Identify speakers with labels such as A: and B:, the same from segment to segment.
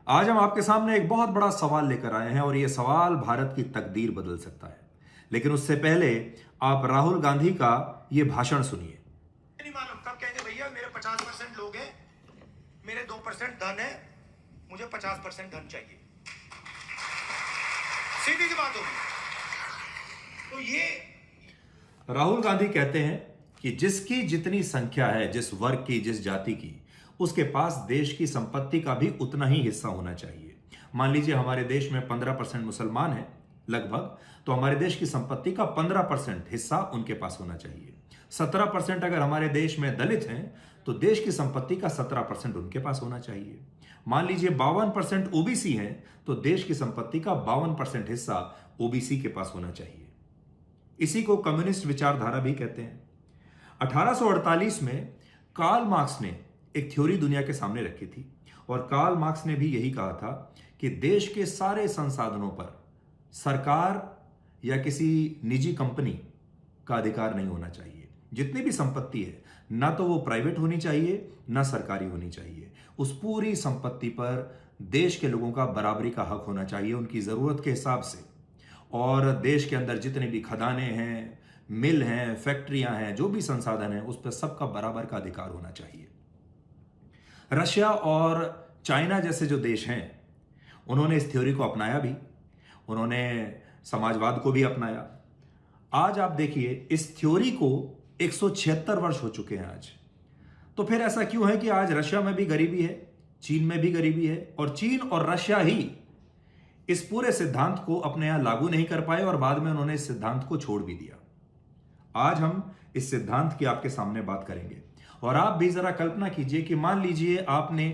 A: आज हम आपके सामने एक बहुत बड़ा सवाल लेकर आए हैं और यह सवाल भारत की तकदीर बदल सकता है। लेकिन उससे पहले आप राहुल गांधी का यह भाषण सुनिए।
B: नहीं मालूम कब कहेंगे भैया मेरे 50% लोग हैं, मेरे 2% धन है, मुझे 50% धन चाहिए। सीधी सी बात होगी। तो ये
A: राहुल गांधी कहते हैं कि जिसकी जितनी संख्या है, जिस वर्ग की, जिस जाति की, उसके पास देश की संपत्ति का भी उतना ही हिस्सा होना चाहिए। मान लीजिए हमारे देश में 15% मुसलमान हैं लगभग, तो हमारे देश की संपत्ति का 15% हिस्सा उनके पास होना चाहिए। 17% अगर हमारे देश में दलित हैं तो देश की संपत्ति का 17% उनके पास होना चाहिए। मान लीजिए 52% ओबीसी हैं तो देश की संपत्ति का 52% हिस्सा ओबीसी के पास होना चाहिए। इसी को कम्युनिस्ट विचारधारा भी कहते हैं। 1848 में कार्ल मार्क्स ने एक थ्योरी दुनिया के सामने रखी थी और कार्ल मार्क्स ने भी यही कहा था कि देश के सारे संसाधनों पर सरकार या किसी निजी कंपनी का अधिकार नहीं होना चाहिए। जितनी भी संपत्ति है ना तो वो प्राइवेट होनी चाहिए ना सरकारी होनी चाहिए। उस पूरी संपत्ति पर देश के लोगों का बराबरी का हक होना चाहिए उनकी जरूरत के हिसाब से। और देश के अंदर जितने भी खदानें हैं, मिल हैं, फैक्ट्रियां हैं, जो भी संसाधन हैं, उस पर सबका बराबर का अधिकार होना चाहिए। रशिया और चाइना जैसे जो देश हैं उन्होंने इस थ्योरी को अपनाया भी, उन्होंने समाजवाद को भी अपनाया। आज आप देखिए इस थ्योरी को 176 वर्ष हो चुके हैं आज। तो फिर ऐसा क्यों है कि आज रशिया में भी गरीबी है, चीन में भी गरीबी है और चीन और रशिया ही इस पूरे सिद्धांत को अपने यहां लागू नहीं कर पाए और बाद में उन्होंने इस सिद्धांत को छोड़ भी दिया। आज हम इस सिद्धांत की आपके सामने बात करेंगे और आप भी जरा कल्पना कीजिए कि मान लीजिए आपने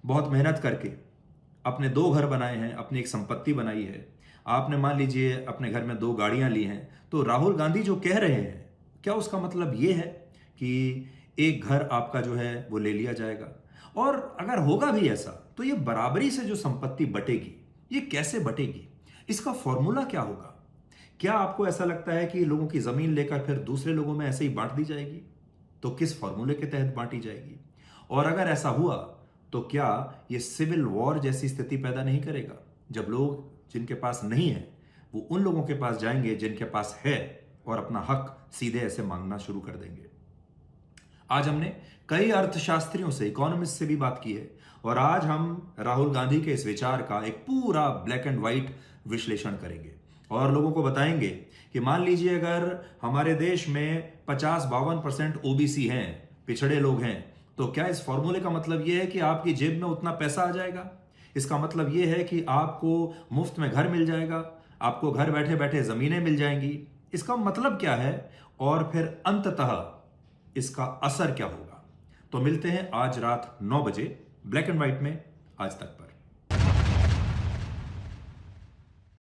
A: बहुत मेहनत करके अपने 2 घर बनाए हैं, अपनी एक संपत्ति बनाई है, आपने मान लीजिए अपने घर में 2 गाड़ियां ली हैं। तो राहुल गांधी जो कह रहे हैं, क्या उसका मतलब यह है कि एक घर आपका जो है वो ले लिया जाएगा? और अगर होगा भी ऐसा तो ये बराबरी से जो संपत्ति बटेगी, ये कैसे बटेगी? इसका फॉर्मूला क्या होगा? क्या आपको ऐसा लगता है कि लोगों की जमीन लेकर फिर दूसरे लोगों में ऐसे ही बांट दी जाएगी? तो किस फॉर्मूले के तहत बांटी जाएगी? और अगर ऐसा हुआ तो क्या यह सिविल वॉर जैसी स्थिति पैदा नहीं करेगा, जब लोग जिनके पास नहीं है वो उन लोगों के पास जाएंगे जिनके पास है और अपना हक सीधे ऐसे मांगना शुरू कर देंगे। आज हमने कई अर्थशास्त्रियों से, इकोनॉमिस्ट से भी बात की है और आज हम राहुल गांधी के इस विचार का एक पूरा ब्लैक एंड व्हाइट विश्लेषण करेंगे और लोगों को बताएंगे कि मान लीजिए अगर हमारे देश में 50-52% ओबीसी हैं, पिछड़े लोग हैं, तो क्या इस फॉर्मूले का मतलब यह है कि आपकी जेब में उतना पैसा आ जाएगा? इसका मतलब यह है कि आपको मुफ्त में घर मिल जाएगा, आपको घर बैठे बैठे जमीनें मिल जाएंगी? इसका मतलब क्या है और फिर अंततः इसका असर क्या होगा? तो मिलते हैं आज रात 9 बजे ब्लैक एंड व्हाइट में आज तक पर।